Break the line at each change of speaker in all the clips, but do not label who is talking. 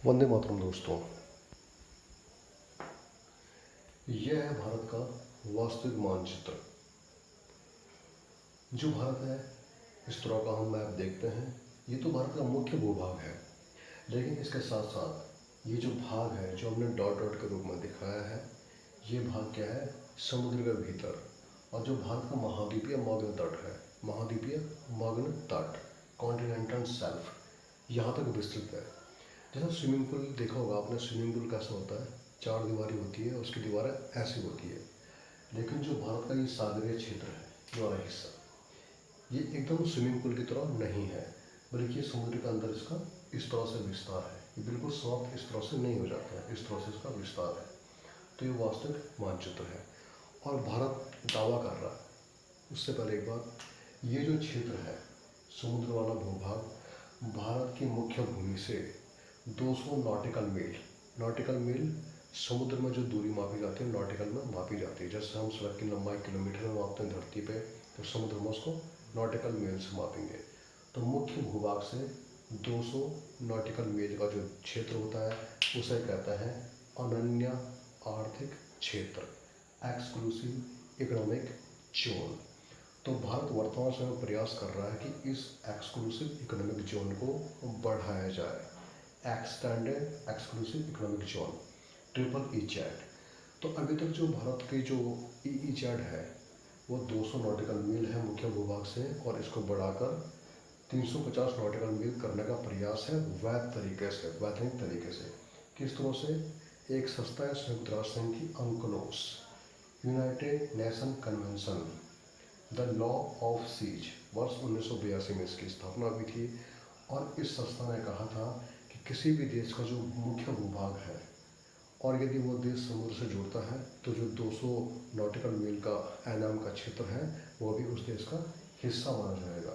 वंदे मातरम दोस्तों। यह है भारत का वास्तविक मानचित्र। जो भारत है इस तरह का हम मैप देखते हैं, ये तो भारत का मुख्य भूभाग है। लेकिन इसके साथ साथ ये जो भाग है जो हमने डॉट डॉट के रूप में दिखाया है, ये भाग क्या है? समुद्र के भीतर। और जो भारत का महाद्वीपीय मग्न तट है, महाद्वीपीय मग्न तट, कॉन्टिनेंटल शेल्फ, यहाँ तक विस्तृत है। जैसा स्विमिंग पूल देखा होगा आपने, स्विमिंग पूल कैसा होता है? चार दीवारी होती है, उसकी दीवारें ऐसी होती है। लेकिन जो भारत का ये सागरीय क्षेत्र है, ये वाला हिस्सा, ये एकदम स्विमिंग पूल की तरह नहीं है, बल्कि ये समुद्र के अंदर इसका इस तरह से विस्तार है। ये बिल्कुल समाप्त इस तरह से नहीं हो जाता है, इस तरह से इसका विस्तार है। तो ये वास्तविक मानचित्र है और भारत दावा कर रहा है। उससे पहले एक बात, ये जो क्षेत्र है समुद्र वाला भूभाग, भारत की मुख्य भूमि से 200 नॉटिकल मील समुद्र में जो दूरी मापी जाती है नॉटिकल में मापी जाती है। जैसे हम सड़क की लंबाई किलोमीटर में मापते हैं धरती पे, तो समुद्र में उसको नॉटिकल मील से मापेंगे। तो मुख्य भूभाग से 200 नॉटिकल मील का जो क्षेत्र होता है उसे कहते हैं अनन्य आर्थिक क्षेत्र, एक्सक्लूसिव इकोनॉमिक जोन। तो भारत वर्तमान समय में प्रयास कर रहा है कि इस एक्सक्लूसिव इकोनॉमिक जोन को बढ़ाया जाए। Extended exclusive economic zone, triple E Z. तो अभी तक जो भारत की जो ईजैड है वो 200 नॉटिकल मील है मुख्य भूभाग से, और इसको बढ़ाकर 350 नॉटिकल मील करने का प्रयास है वैध तरीके से, वैधानिक तरीके से। किस तरह से? एक संस्था है संयुक्त राष्ट्र संघ की, UNCLOS, United Nation convention the law of seas, वर्ष 1982 में इसकी स्थापना हुई थी। और इस संस्था ने कहा था कि किसी भी देश का जो मुख्य भूभाग है और यदि वो देश समुद्र से जुड़ता है तो जो 200 नॉटिकल मील का एनएम का क्षेत्र है वो भी उस देश का हिस्सा माना जाएगा।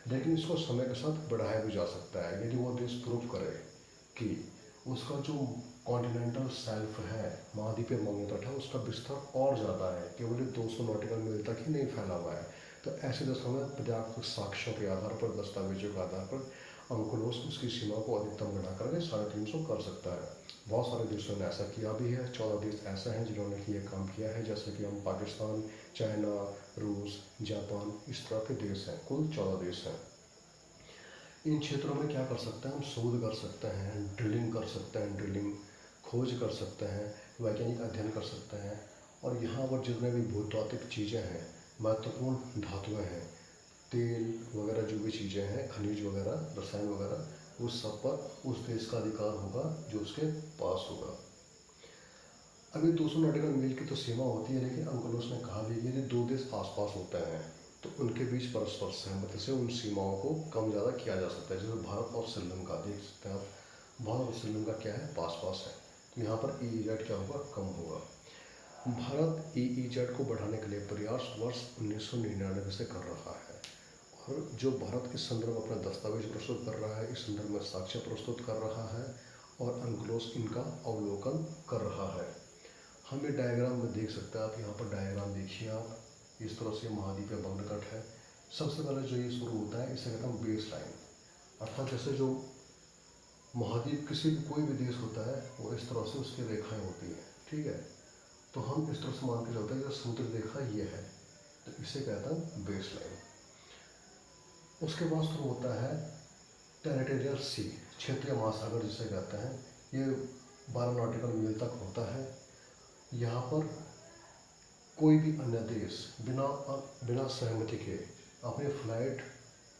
लेकिन इसको समय के साथ बढ़ाया भी जा सकता है यदि वो देश प्रूव करे कि उसका जो कॉन्टिनेंटल शेल्फ है, महाद्वीपीय मग्न तट है, उसका विस्तार और ज़्यादा है, केवल 200 नॉटिकल मील तक ही नहीं फैला हुआ है। तो ऐसे देशों में पर्याप्त साक्ष्यों के आधार पर, दस्तावेजों के आधार पर अंकुलोस उसकी सीमा को अधिकतम बढ़ा करके 350 कर सकता है। बहुत सारे देशों ने ऐसा किया भी है। 14 देश ऐसे हैं जिन्होंने ये काम किया है, जैसे कि हम पाकिस्तान, चाइना, रूस, जापान, इस तरह के देश हैं। कुल 14 देश हैं। इन क्षेत्रों में क्या कर सकते हैं हम? शोध कर सकते हैं, ड्रिलिंग कर सकते हैं, ड्रिलिंग खोज कर सकते हैं, वैज्ञानिक अध्ययन कर सकते हैं। और यहाँ पर जितने भी भूतात्विक चीज़ें हैं, महत्वपूर्ण धातुएं हैं, तेल वगैरह जो भी चीज़ें हैं, खनिज वगैरह, रसायन वगैरह, उस सब पर उस देश का अधिकार होगा जो उसके पास होगा। अभी 200 नॉटिकल मील की तो सीमा होती है, लेकिन अंकलोस ने कहा भी यदि दो देश आसपास होते हैं तो उनके बीच परस्पर सहमति से उन सीमाओं को कम ज़्यादा किया जा सकता है। जैसे भारत और श्रीलंका देख सकते हैं आप, भारत और श्रीलंका क्या है? पास पास है, तो यहाँ पर ईईजेड क्या होगा? कम होगा। भारत ईईजेड को बढ़ाने के लिए प्रयास वर्ष 1999 से कर रहा है, और जो भारत के संदर्भ में अपना दस्तावेज प्रस्तुत कर रहा है, इस संदर्भ में साक्ष्य प्रस्तुत कर रहा है और अंकलोस इनका अवलोकन कर रहा है। हम ये डायग्राम में देख सकते हैं, आप यहाँ पर डायग्राम देखिए आप, इस तरह से महाद्वीपीय मग्न तट है। सबसे पहले जो ये शुरू होता है इसे कहते हैं बेस लाइन, अर्थात जैसे जो महाद्वीप किसी भी कोई भी देश होता है वो इस तरह से उसकी रेखाएं होती हैं, ठीक है। तो हम इस तरह से मान के चलते हैं कि समुद्र रेखा ये है, तो इसे कहते हैं बेस लाइन। उसके बाद शुरू होता है टेरिटोरियल सी, क्षेत्रीय महासागर जिसे कहते हैं। ये 12 नॉटिकल मील तक होता है। यहाँ पर कोई भी अन्य देश बिना सहमति के अपनी फ्लाइट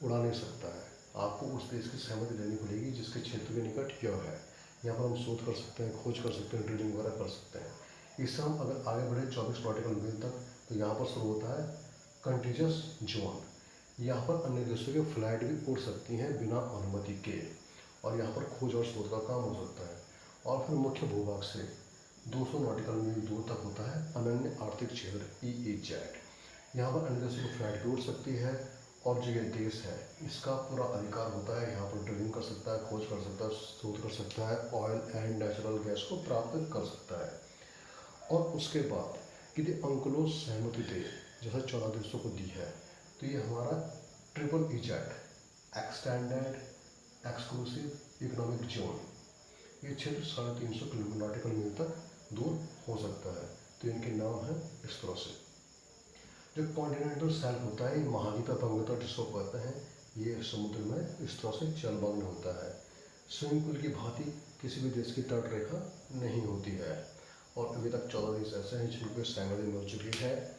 उड़ा नहीं सकता है। आपको उस देश की सहमति लेनी पड़ेगी जिसके क्षेत्र के निकट यह है। यहाँ पर हम शोध कर सकते हैं, खोज कर सकते हैं, ड्रिलिंग वगैरह कर सकते हैं। इससे हम अगर आगे बढ़े 24 नॉटिकल मील तक, तो यहाँ पर शुरू होता है कंटीजियस जोन। यहाँ पर अन्य देशों की फ्लाइट भी उड़ सकती हैं बिना अनुमति के, और यहाँ पर खोज और शोध का काम हो सकता है। और फिर मुख्य भूभाग से 200 नॉटिकल मील दूर तक होता है अनन्य आर्थिक क्षेत्र ईईजेड। यहाँ पर अन्य देशों की फ्लाइट भी उड़ सकती है, और जो ये देश है इसका पूरा अधिकार होता है, यहाँ पर ड्रिलिंग कर सकता है, खोज कर सकता है, शोध कर सकता है, ऑयल एंड नेचुरल गैस को प्राप्त कर सकता है। और उसके बाद यदि अंकलोस सहमति दे, जैसा 14 देशों को दी है, तो ये हमारा triple EEZ, extended exclusive economic zone, ये क्षेत्र 350 किलोमीटर नॉटिकल मील तक दूर हो सकता है। तो इनके नाम है इस तरह से। जो कॉन्टिनेंटल शेल्फ होता है, महाद्वीपीय भंगुरता जिसको कहते हैं, ये समुद्र में इस तरह से जलमग्न होता है। स्विमिंग पूल की भांति किसी भी देश की तट रेखा नहीं होती है। और अभी तक 14 देश ऐसे हैं जिनके सहमति मिल चुकी है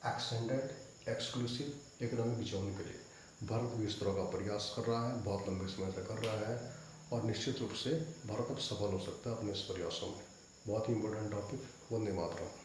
एक्सटेंडेड एक्सक्लूसिव इकोनॉमिक जोन के लिए। भारत भी इस तरह का प्रयास कर रहा है, बहुत लंबे समय से कर रहा है, और निश्चित रूप से भारत अब सफल हो सकता है अपने इस प्रयासों में। बहुत ही इम्पोर्टेंट टॉपिक। वंदे मातरम।